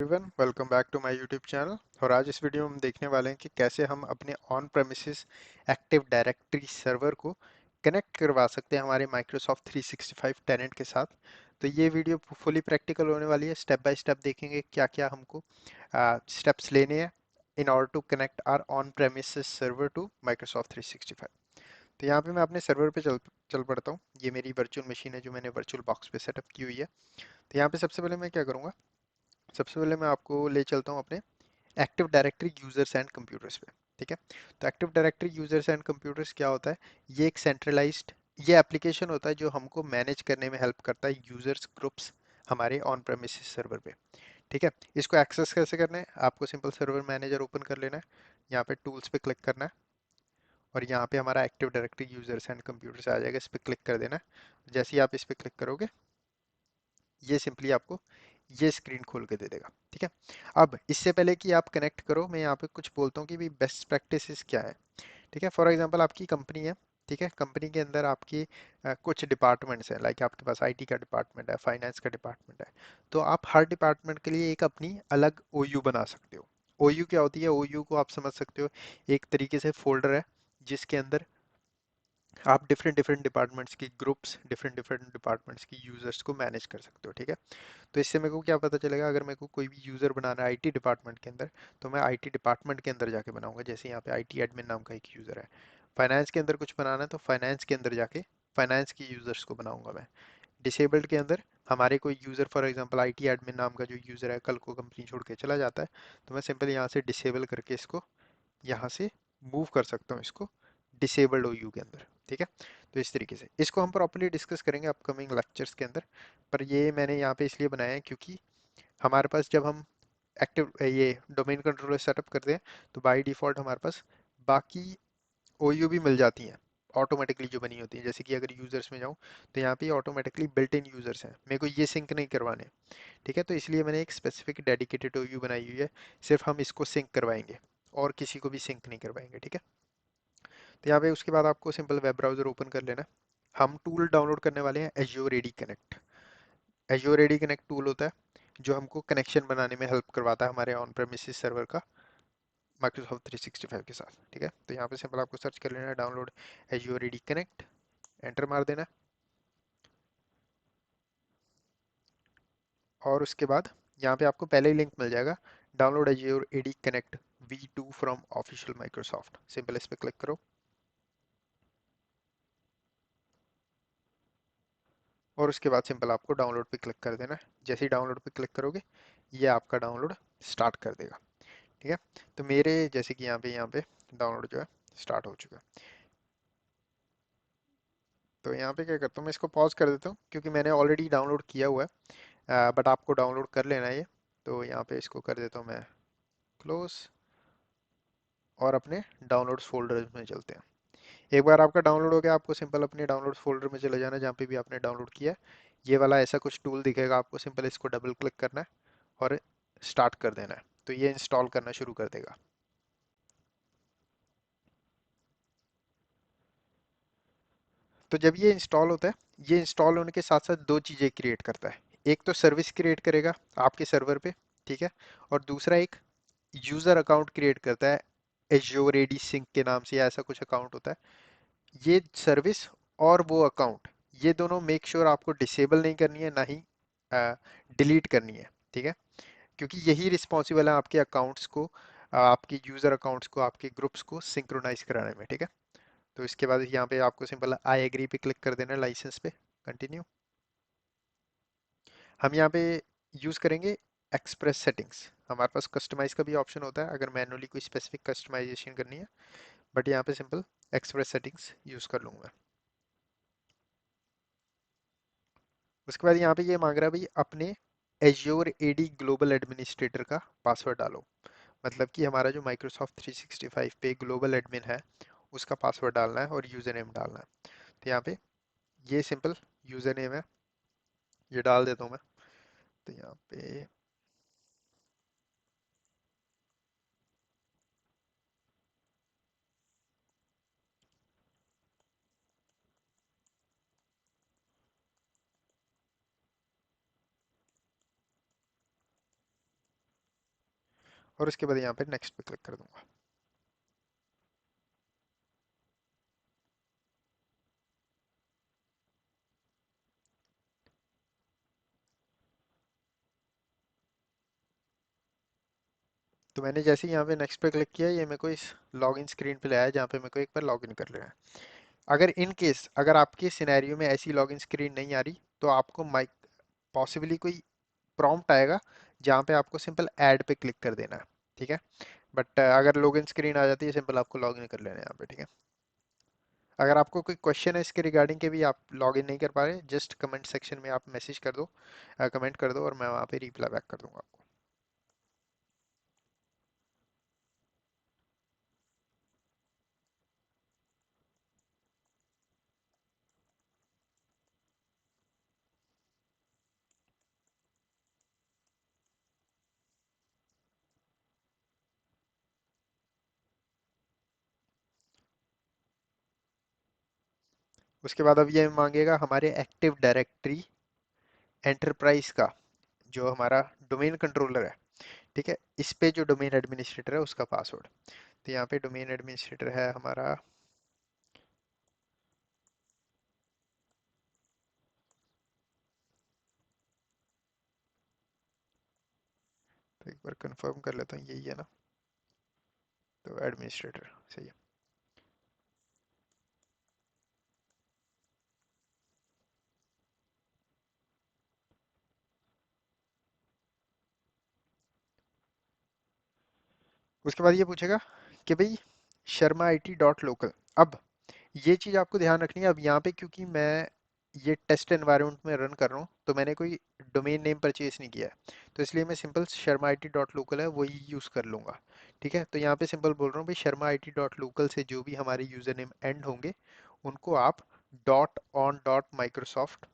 Everyone, welcome back to my YouTube channel. और आज इस वीडियो में हम देखने वाले हैं कि कैसे हम अपने on premises active directory server को कनेक्ट करवा सकते हैं हमारे माइक्रोसॉफ्ट 365 टेनेंट के साथ। तो ये वीडियो फुली प्रैक्टिकल होने वाली है। स्टेप बाय स्टेप देखेंगे क्या क्या हमको स्टेप्स लेने हैं in order to connect our on premises server to Microsoft 365। तो यहाँ पे मैं अपने सर्वर पे चल चल पड़ता हूँ। ये मेरी वर्चुअल मशीन है जो मैंने वर्चुअल बॉक्स पे सेटअप की हुई है। तो यहाँ पे सबसे पहले मैं क्या करूँगा, सबसे पहले मैं आपको ले चलता हूँ अपने active Directory users and computers पे। ठीक है, तो active Directory users and computers क्या होता है? ये एक सेंट्रलाइज्ड ये एप्लीकेशन होता है जो हमको मैनेज करने में हेल्प करता है यूजर्स ग्रुप्स हमारे ऑन प्रेमिसेस सर्वर पे। ठीक है, इसको एक्सेस कैसे करना है? आपको सिंपल सर्वर मैनेजर ओपन कर लेना है, यहाँ पे टूल्स पे क्लिक करना है और यहाँ पे हमारा Active Directory users and computers आ जाएगा। इस पे क्लिक कर देना है। जैसे ही आप इस पे क्लिक करोगे, ये सिंपली आपको ये स्क्रीन खोल के दे देगा। ठीक है, अब इससे पहले कि आप कनेक्ट करो, मैं यहाँ पे कुछ बोलता हूँ कि भी बेस्ट प्रैक्टिसेस क्या है। ठीक है, फॉर एग्जांपल आपकी कंपनी है। ठीक है, कंपनी के अंदर आपकी कुछ डिपार्टमेंट्स हैं, लाइक आपके पास आईटी का डिपार्टमेंट है, फाइनेंस का डिपार्टमेंट है। तो आप हर डिपार्टमेंट के लिए एक अपनी अलग ओयू बना सकते हो। ओयू क्या होती है? ओयू को आप समझ सकते हो, एक तरीके से फोल्डर है जिसके अंदर आप डिफरेंट डिफरेंट डिपार्टमेंट्स की ग्रुप्स, डिफरेंट डिफरेंट डिपार्टमेंट्स की यूजर्स को मैनेज कर सकते हो। ठीक है, तो इससे मेरे को क्या पता चलेगा? अगर मेरे को कोई भी यूजर बनाना है आईटी डिपार्टमेंट के अंदर, तो मैं आईटी डिपार्टमेंट के अंदर जाके बनाऊंगा। जैसे यहाँ पे आईटी एडमिन नाम का एक यूजर है। फाइनेंस के अंदर कुछ बनाना है तो फाइनेंस के अंदर जाके फाइनेंस की यूजर्स को बनाऊंगा मैं। डिसेबल्ड के अंदर हमारे कोई user, for example IT admin नाम का जो यूजर है, कल को कंपनी छोड़ के चला जाता है, तो मैं सिंपल यहाँ से डिसेबल करके इसको यहाँ से मूव कर सकता हूँ इसको डिसेबल्ड ओयू के अंदर। ठीक है, तो इस तरीके से इसको हम प्रॉपर्ली डिस्कस करेंगे अपकमिंग लेक्चर्स के अंदर। पर ये मैंने यहाँ पे इसलिए बनाया है क्योंकि हमारे पास जब हम एक्टिव ये डोमेन कंट्रोलर सेटअप करते हैं, तो बाय डिफॉल्ट हमारे पास बाकी ओयू भी मिल जाती हैं ऑटोमेटिकली जो बनी होती है। जैसे कि अगर यूजर्स में जाऊँ, तो यहाँ पे ऑटोमेटिकली बिल्ट इन यूजर्स हैं, मेरे को ये सिंक नहीं करवाने। ठीक है, तो इसलिए मैंने एक स्पेसिफिक डेडिकेटेड ओयू बनाई हुई है। सिर्फ हम इसको सिंक करवाएंगे और किसी को भी सिंक नहीं करवाएंगे। ठीक है, तो यहाँ पे उसके बाद आपको सिंपल वेब ब्राउजर ओपन कर लेना है। हम टूल डाउनलोड करने वाले हैं Azure AD connect. Azure AD connect tool होता है जो हमको कनेक्शन बनाने में हेल्प करवाता है हमारे ऑन प्रेमिसेस सर्वर का माइक्रोसॉफ्ट 365 के साथ। ठीक है, तो यहाँ पे सिंपल आपको सर्च कर लेना है download Azure AD connect, enter मार देना है। और उसके बाद यहाँ पे आपको पहले ही लिंक मिल जाएगा, download Azure AD connect V2 from official Microsoft. Simple इस पे क्लिक करो और उसके बाद सिंपल आपको डाउनलोड पे क्लिक कर देना है। जैसे ही डाउनलोड पे क्लिक करोगे, ये आपका डाउनलोड स्टार्ट कर देगा। ठीक है, तो मेरे जैसे कि यहाँ पे डाउनलोड जो है स्टार्ट हो चुका है। तो यहाँ पे क्या करता हूँ, मैं इसको पॉज कर देता हूँ क्योंकि मैंने ऑलरेडी डाउनलोड किया हुआ है, बट आपको डाउनलोड कर लेना है ये। तो यहाँ पे इसको कर देता हूँ मैं क्लोज और अपने डाउनलोड्स फोल्डर में चलते हैं। एक बार आपका डाउनलोड हो गया, आपको सिंपल अपने डाउनलोड्स फोल्डर में चले जाना जहाँ पे भी आपने डाउनलोड किया है। ये वाला ऐसा कुछ टूल दिखेगा, आपको सिंपल इसको डबल क्लिक करना है और स्टार्ट कर देना है, तो ये इंस्टॉल करना शुरू कर देगा। तो जब ये इंस्टॉल होता है, ये इंस्टॉल होने के साथ साथ दो चीज़ें क्रिएट करता है। एक तो सर्विस क्रिएट करेगा आपके सर्वर पे। ठीक है, और दूसरा एक यूज़र अकाउंट क्रिएट करता है एज्योर एडी सिंक के नाम से, या ऐसा कुछ अकाउंट होता है। ये सर्विस और वो अकाउंट, ये दोनों मेक श्योर आपको डिसेबल नहीं करनी है, ना ही डिलीट करनी है। ठीक है, क्योंकि यही रिस्पॉन्सिबल है आपके अकाउंट्स को, आपके यूज़र अकाउंट्स को, आपके ग्रुप्स को सिंक्रोनाइज कराने में। ठीक है, तो इसके बाद यहाँ पे आपको सिंपल आई एग्री पे क्लिक कर देना है, लाइसेंस पे कंटिन्यू। हम यहाँ पे यूज़ करेंगे एक्सप्रेस सेटिंग्स। हमारे पास कस्टमाइज का भी ऑप्शन होता है अगर मैनुअली कोई स्पेसिफिक कस्टमाइजेशन करनी है, बट यहाँ पे सिंपल एक्सप्रेस सेटिंग्स यूज़ कर लूँगा। उसके बाद यहाँ पे ये मांग रहा है भाई अपने एज्योर एडी ग्लोबल एडमिनिस्ट्रेटर का पासवर्ड डालो। मतलब कि हमारा जो माइक्रोसॉफ्ट 365 पे ग्लोबल एडमिन है, उसका पासवर्ड डालना है और यूज़र नेम डालना है। तो यहाँ पे ये सिंपल यूज़र नेम है, ये डाल देता हूँ मैं। तो यहाँ पे और उसके बाद यहाँ पे नेक्स्ट पे क्लिक कर दूंगा। तो मैंने जैसे ही यहाँ पे नेक्स्ट पे क्लिक किया, ये मेरे को इस लॉगिन स्क्रीन पे लाया जहाँ पे मेरे को एक बार लॉगिन कर लेना है। अगर इन केस अगर आपके सिनेरियो में ऐसी लॉगिन स्क्रीन नहीं आ रही, तो आपको माइक पॉसिबली कोई प्रॉम्प्ट आएगा जहाँ पे आपको सिंपल ऐड पे क्लिक कर देना है। ठीक है। बट अगर लॉगिन स्क्रीन आ जाती है, सिंपल आपको लॉगिन कर लेना है यहाँ पे। ठीक है। अगर आपको कोई क्वेश्चन है इसके रिगार्डिंग के भी, आप लॉगिन नहीं कर पा रहे, जस्ट कमेंट सेक्शन में आप मैसेज कर दो, कमेंट कर दो, और मैं वहाँ पे रिप्लाई बैक कर दूंगा आपको। उसके बाद अब ये मांगेगा हमारे एक्टिव डायरेक्टरी एंटरप्राइज का, जो हमारा डोमेन कंट्रोलर है। ठीक है। इस पे जो डोमेन एडमिनिस्ट्रेटर है उसका पासवर्ड। तो यहाँ पे डोमेन एडमिनिस्ट्रेटर है हमारा, तो एक बार कंफर्म कर लेता हूँ, यही है ना। तो एडमिनिस्ट्रेटर सही है। उसके बाद ये पूछेगा कि भाई Sharma I T dot local. अब ये चीज़ आपको ध्यान रखनी है। अब यहाँ पे क्योंकि मैं ये टेस्ट एनवायरनमेंट में रन कर रहा हूँ, तो मैंने कोई डोमेन नेम परचेज नहीं किया है, तो इसलिए मैं simple Sharma I T dot local है वही यूज़ कर लूँगा। ठीक है। तो यहाँ पे सिंपल बोल रहा हूँ भाई, Sharma I T dot local से जो भी हमारे यूज़र नेम एंड होंगे, उनको आप dot on dot Microsoft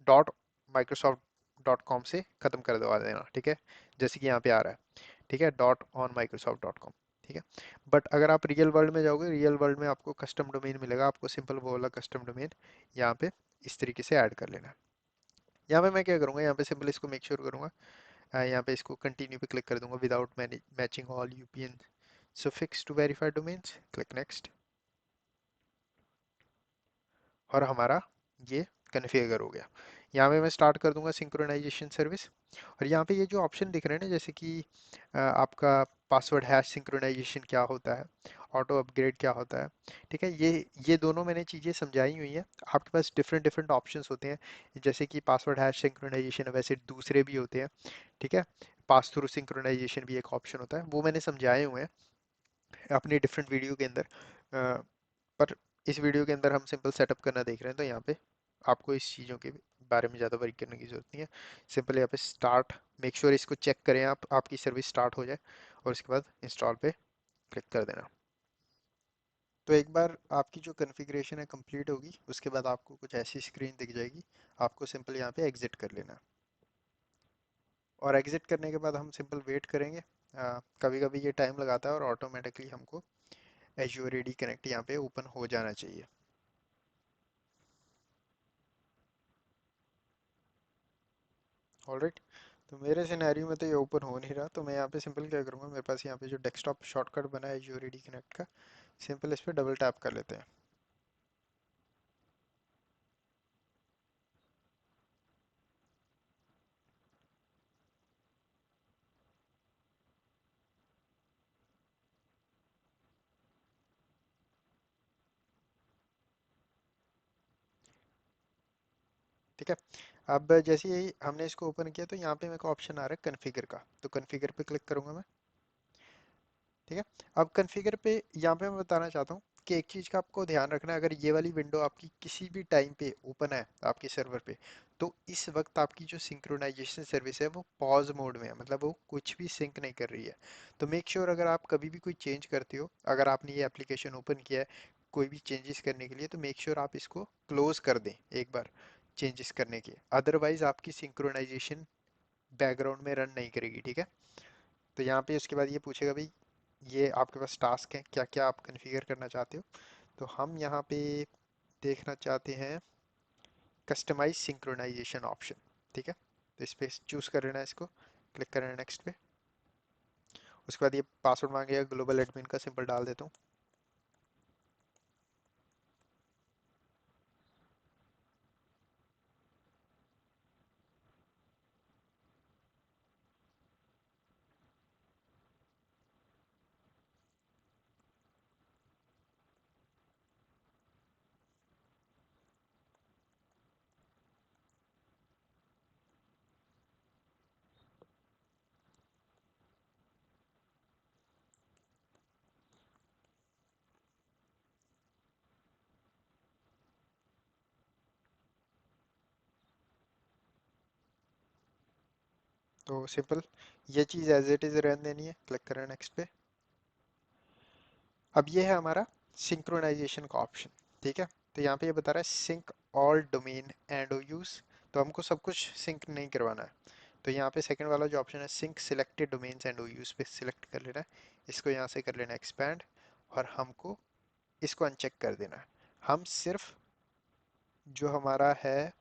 dot Microsoft dot com से ख़त्म कर दवा देना। ठीक है। जैसे कि यहाँ पे आ रहा है। ठीक है। Dot on Microsoft dot com. ठीक है। बट अगर आप रियल वर्ल्ड में जाओगे, रियल वर्ल्ड में आपको कस्टम डोमेन मिलेगा, आपको सिंपल वो वाला कस्टम डोमेन यहाँ पे इस तरीके से ऐड कर लेना है। यहाँ पे मैं क्या करूँगा, यहाँ पे सिंपल इसको मेक श्योर करूँगा, यहाँ पे इसको कंटिन्यू पे क्लिक कर दूंगा, without matching all UPN suffix to verified domains, click next. और हमारा ये कन्फिगर हो गया। यहाँ पे मैं स्टार्ट कर दूंगा सिंक्रोनाइजेशन सर्विस। और यहाँ पे ये जो ऑप्शन दिख रहे हैं ना, जैसे कि आपका पासवर्ड हैश सिंक्रोनाइजेशन क्या होता है, ऑटो अपग्रेड क्या होता है। ठीक है। ये दोनों मैंने चीज़ें समझाई हुई हैं। आपके पास डिफरेंट डिफरेंट ऑप्शंस होते हैं, जैसे कि पासवर्ड हैश सिंक्रोनाइजेशन, वैसे दूसरे भी होते हैं। ठीक है। पास थ्रू सिंक्रोनाइजेशन भी एक ऑप्शन होता है, वो मैंने समझाए हुए हैं अपनी डिफरेंट वीडियो के अंदर। पर इस वीडियो के अंदर हम सिंपल सेटअप करना देख रहे हैं, तो यहाँ पे आपको इस चीज़ों के बारे में ज़्यादा वरी करने की ज़रूरत नहीं है। सिंपल यहाँ पे स्टार्ट, मेक श्योर इसको चेक करें आप, आपकी सर्विस स्टार्ट हो जाए, और उसके बाद इंस्टॉल पे क्लिक कर देना। तो एक बार आपकी जो कॉन्फ़िगरेशन है कंप्लीट होगी, उसके बाद आपको कुछ ऐसी स्क्रीन दिख जाएगी। आपको सिंपल यहाँ पे एग्जिट कर लेना है। और एग्जिट करने के बाद हम सिंपल वेट करेंगे। कभी कभी ये टाइम लगाता है, और ऑटोमेटिकली हमको एज्योर एडी कनेक्ट यहाँ पे ओपन हो जाना चाहिए। ऑलराइट। तो मेरे सिनेरियो में तो ये ओपन हो नहीं रहा, तो मैं यहाँ पे सिंपल क्या करूँगा, मेरे पास यहाँ पे जो डेस्कटॉप शॉर्टकट बना है यूरेडी कनेक्ट का, सिंपल इस पर डबल टैप कर लेते हैं। ठीक है। अब जैसे ही हमने इसको ओपन किया, तो यहाँ पे मेरे को ऑप्शन आ रहा है कन्फिगर का, तो कन्फिगर पे क्लिक करूंगा मैं। ठीक है। अब कॉन्फ़िगर पे यहाँ पे मैं बताना चाहता हूँ कि एक चीज़ का आपको ध्यान रखना है, अगर ये वाली विंडो आपकी किसी भी टाइम पे ओपन है आपके सर्वर पे, तो इस वक्त आपकी जो सिंक्रोनाइजेशन सर्विस है वो पॉज मोड में है, मतलब वो कुछ भी सिंक नहीं कर रही है। तो मेक श्योर अगर आप कभी भी कोई चेंज करते हो, अगर आपने ये एप्लीकेशन ओपन किया है कोई भी चेंजेस करने के लिए, तो मेक श्योर आप इसको क्लोज कर दें एक बार चेंजेस करने के, अदरवाइज आपकी सिंक्रोनाइजेशन बैकग्राउंड में रन नहीं करेगी। ठीक है। तो यहाँ पे उसके बाद ये पूछेगा भाई, ये आपके पास टास्क हैं, क्या क्या आप कॉन्फ़िगर करना चाहते हो। तो हम यहाँ पे देखना चाहते हैं कस्टमाइज सिंक्रोनाइजेशन ऑप्शन। ठीक है। तो इस पे चूज कर लेना है, इसको क्लिक करना है नेक्स्ट पे। उसके बाद ये पासवर्ड मांगेगा ग्लोबल एडमिन का, सिंपल डाल देता हूँ। तो सिंपल ये चीज़ एज इट इज़ रहने देनी है, क्लिक करें नेक्स्ट पे। अब ये है हमारा सिंक्रोनाइजेशन का ऑप्शन, ठीक है। तो यहाँ पे ये बता रहा है sync all domain and use, तो हमको सब कुछ सिंक नहीं करवाना है। तो यहाँ पे सेकंड वाला जो ऑप्शन है sync selected domains and use पे सिलेक्ट कर लेना है, इसको यहाँ से कर लेना एक्सपैंड, और हमको इसको अनचेक कर देना है। हम सिर्फ जो हमारा है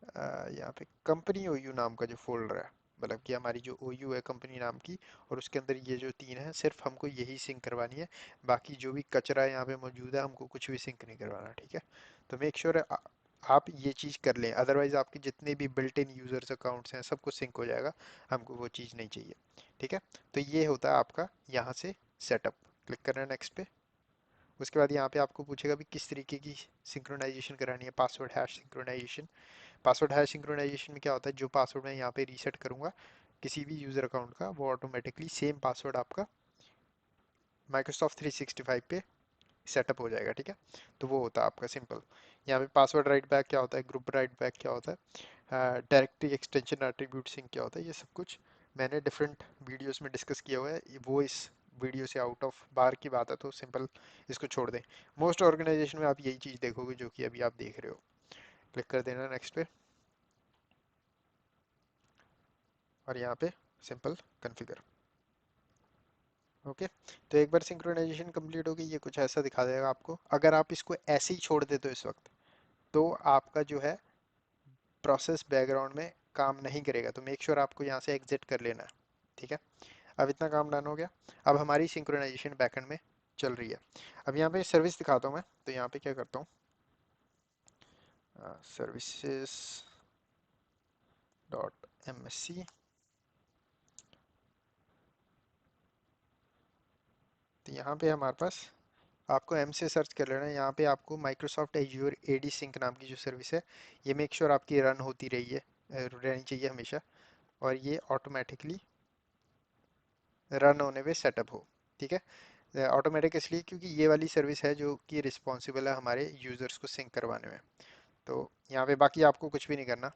यहाँ पे कंपनी ओयू नाम का जो फोल्डर है, मतलब कि हमारी जो ओयू है कंपनी नाम की, और उसके अंदर ये जो तीन है सिर्फ हमको यही सिंक करवानी है। बाकी जो भी कचरा यहाँ पे मौजूद है हमको कुछ भी सिंक नहीं करवाना, ठीक है। तो मेक श्योर आप ये चीज़ कर लें, अदरवाइज आपके जितने भी बिल्ट इन यूजर्स अकाउंट्स हैं सब कुछ सिंक हो जाएगा, हमको वो चीज़ नहीं चाहिए, ठीक है। तो ये होता है आपका यहाँ से सेटअप। क्लिक करना है नेक्स्ट पे। उसके बाद यहाँ पे आपको पूछेगा भी किस तरीके की सिंक्रोनाइजेशन करानी है, password hash synchronisation. Password hash synchronisation में क्या होता है, जो पासवर्ड मैं यहाँ पे रीसेट करूंगा किसी भी यूजर अकाउंट का, वो ऑटोमेटिकली सेम पासवर्ड आपका माइक्रोसॉफ्ट 365 पे सेटअप हो जाएगा, ठीक है। तो वो होता है आपका सिंपल। यहाँ पे पासवर्ड राइट बैक क्या होता है, ग्रुप राइट बैक क्या होता है, डायरेक्टरी एक्सटेंशन एट्रीब्यूट सिंक क्या होता है, ये सब कुछ मैंने डिफरेंट वीडियोस में डिस्कस किया हुआ है, वो इस वीडियो से आउट ऑफ बार की बात है, तो सिंपल इसको छोड़ दें। मोस्ट ऑर्गेनाइजेशन में आप यही चीज़ देखोगे जो कि अभी आप देख रहे हो। क्लिक कर देना नेक्स्ट पे, और यहाँ पे सिंपल कॉन्फ़िगर। ओके। तो एक बार सिंक्रोनाइजेशन कंप्लीट होगी, ये कुछ ऐसा दिखा देगा आपको। अगर आप इसको ऐसे ही छोड़ देते हो इस वक्त, तो आपका जो है प्रोसेस बैकग्राउंड में काम नहीं करेगा, तो मेक श्योर आपको यहाँ से एग्जिट कर लेना है, ठीक है। अब इतना काम डन हो गया। अब हमारी सिंक्रोनाइजेशन बैकएंड में चल रही है। अब यहाँ पे सर्विस दिखाता हूँ मैं, तो यहाँ पे क्या करता हूँ, services dot M S C. तो यहाँ पे हमारे पास, आपको एम से सर्च कर लेना है, यहाँ पे आपको माइक्रोसॉफ्ट एज्योर एडी सिंक नाम की जो सर्विस है, ये मेक श्योर आपकी रन होती रही है, रहनी चाहिए हमेशा, और ये ऑटोमेटिकली रन होने पे सेटअप हो, ठीक है। ऑटोमेटिक इसलिए क्योंकि ये वाली सर्विस है जो कि रिस्पॉन्सिबल है हमारे यूजर्स को सिंक करवाने में। तो यहाँ पे बाकी आपको कुछ भी नहीं करना,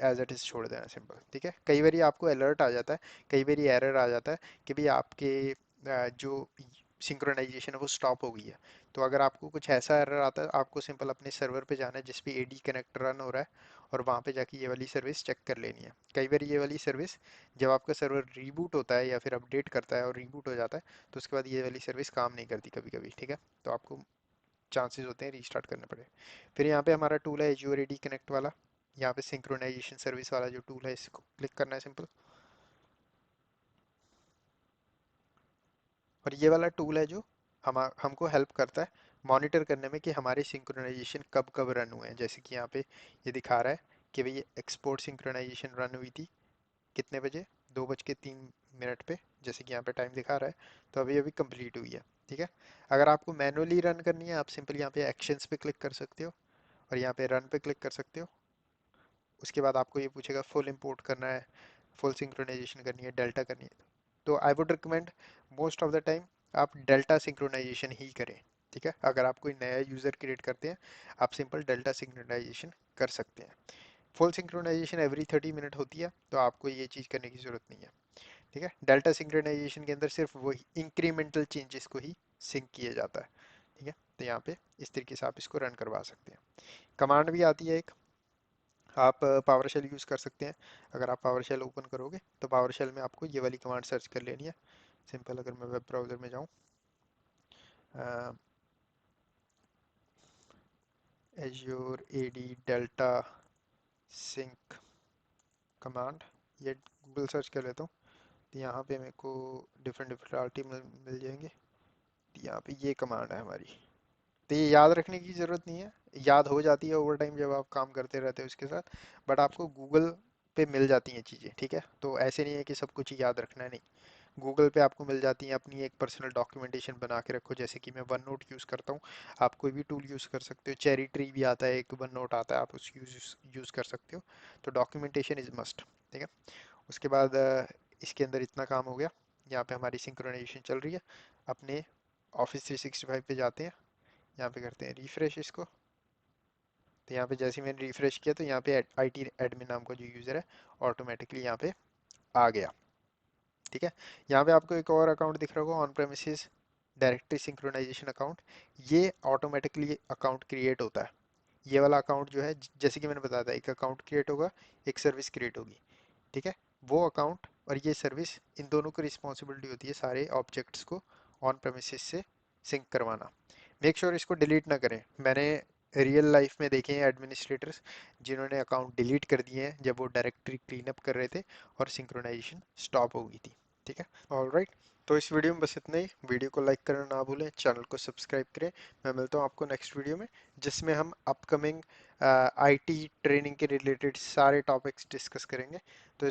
एज इट इज़ छोड़ देना सिंपल, ठीक है। कई बार आपको अलर्ट आ जाता है, कई बार एरर आ जाता है कि भाई आपके जो सिंक्रोनाइजेशन है वो स्टॉप हो गई है। तो अगर आपको कुछ ऐसा एरर आता है, आपको सिंपल अपने सर्वर पे जाना है जिस पे एडी कनेक्ट रन हो रहा है, और वहाँ पे जाके ये वाली सर्विस चेक कर लेनी है। कई बार ये वाली सर्विस जब आपका सर्वर रीबूट होता है या फिर अपडेट करता है और रीबूट हो जाता है, तो उसके बाद ये वाली सर्विस काम नहीं करती कभी कभी, ठीक है। तो आपको चांसेस होते हैं रीस्टार्ट करने पड़े। फिर यहाँ पे हमारा टूल है एज्योर एडी कनेक्ट वाला, यहाँ पे सिंक्रोनाइजेशन सर्विस वाला जो टूल है इसको क्लिक करना है सिंपल। और ये वाला टूल है जो हमको हेल्प करता है मॉनिटर करने में कि हमारे सिंक्रोनाइजेशन कब कब रन हुए हैं। जैसे कि यहाँ पे ये दिखा रहा है कि भाई ये एक्सपोर्ट सिंक्रोनाइजेशन रन हुई थी कितने बजे, 2:03 पे, जैसे कि यहाँ पे टाइम दिखा रहा है। तो अभी अभी कंप्लीट हुई है, ठीक है। अगर आपको मैनुअली रन करनी है, आप सिंपल यहाँ पे एक्शंस पे क्लिक कर सकते हो, और यहाँ पे रन पे क्लिक कर सकते हो। उसके बाद आपको ये पूछेगा फुल इंपोर्ट करना है, फुल सिंक्रोनाइजेशन करनी है, डेल्टा करनी है, तो I would recommend most of the time आप डेल्टा सिंक्रोनाइजेशन ही करें, ठीक है। अगर आप कोई नया यूज़र क्रिएट करते हैं, आप सिंपल डेल्टा सिंक्रोनाइजेशन कर सकते हैं। फुल सिंक्रोनाइजेशन एवरी 30 मिनट होती है, तो आपको ये चीज़ करने की ज़रूरत नहीं है, ठीक है। डेल्टा सिंक्रोनाइजेशन के अंदर सिर्फ वही इंक्रीमेंटल चेंजेस को ही सिंक किया जाता है, ठीक है। तो यहाँ पे इस तरीके से आप इसको रन करवा सकते हैं। कमांड भी आती है एक, आप पावर शेल यूज़ कर सकते हैं। अगर आप पावर शेल ओपन करोगे तो पावर शेल में आपको ये वाली कमांड सर्च कर लेनी है सिंपल। अगर मैं वेब ब्राउज़र में जाऊँ, Azure AD delta sync command, ये गूगल सर्च कर लेता हूँ, तो यहाँ पे मेरे को डिफरेंट डिफरेंट आरटी मिल जाएंगे। तो यहाँ पे ये कमांड है हमारी। तो ये याद रखने की ज़रूरत नहीं है, याद हो जाती है ओवर टाइम जब आप काम करते रहते हो इसके साथ। बट आपको गूगल पे मिल जाती हैं चीज़ें, ठीक है। तो ऐसे नहीं है कि सब कुछ ही याद रखना है, नहीं। गूगल पे आपको मिल जाती हैं। अपनी एक पर्सनल डॉक्यूमेंटेशन बना के रखो, जैसे कि मैं वन नोट यूज़ करता हूँ। आप कोई भी टूल यूज़ कर सकते हो। चेरी ट्री भी आता है, एक वन नोट आता है, आप उस यूज़ कर सकते हो। तो डॉक्यूमेंटेशन इज़ मस्ट, ठीक है। उसके बाद इसके अंदर इतना काम हो गया। यहाँ पे हमारी सिंक्रोनाइजेशन चल रही है। अपने ऑफिस 365 पे जाते हैं, यहाँ पे करते हैं रिफ्रेश इसको। तो यहाँ पे जैसे ही मैंने रिफ्रेश किया तो यहाँ पे आई टी एडमिन नाम का जो यूज़र है ऑटोमेटिकली यहाँ पे आ गया, ठीक है। यहाँ पे आपको एक और अकाउंट दिख रहा होगा, on premises directory synchronisation account. ये ऑटोमेटिकली अकाउंट क्रिएट होता है। ये वाला अकाउंट जो है, जैसे कि मैंने बताया था, एक अकाउंट क्रिएट होगा, एक सर्विस क्रिएट होगी, ठीक है। वो अकाउंट और ये सर्विस, इन दोनों की रिस्पॉन्सिबिलिटी होती है सारे ऑब्जेक्ट्स को ऑन प्रेमिसेस से सिंक करवाना। मेक श्योर इसको डिलीट ना करें। मैंने रियल लाइफ में देखे हैं एडमिनिस्ट्रेटर्स जिन्होंने अकाउंट डिलीट कर दिए हैं जब वो डायरेक्टरी क्लीन अप कर रहे थे और सिंक्रोनाइजेशन स्टॉप हो गई थी, ठीक है। ऑलराइट, तो इस वीडियो में बस इतना ही। वीडियो को लाइक करना ना भूलें, चैनल को सब्सक्राइब करें। मैं मिलता हूँ आपको नेक्स्ट वीडियो में, जिसमें हम अपकमिंग आईटी ट्रेनिंग के रिलेटेड सारे टॉपिक्स डिस्कस करेंगे। तो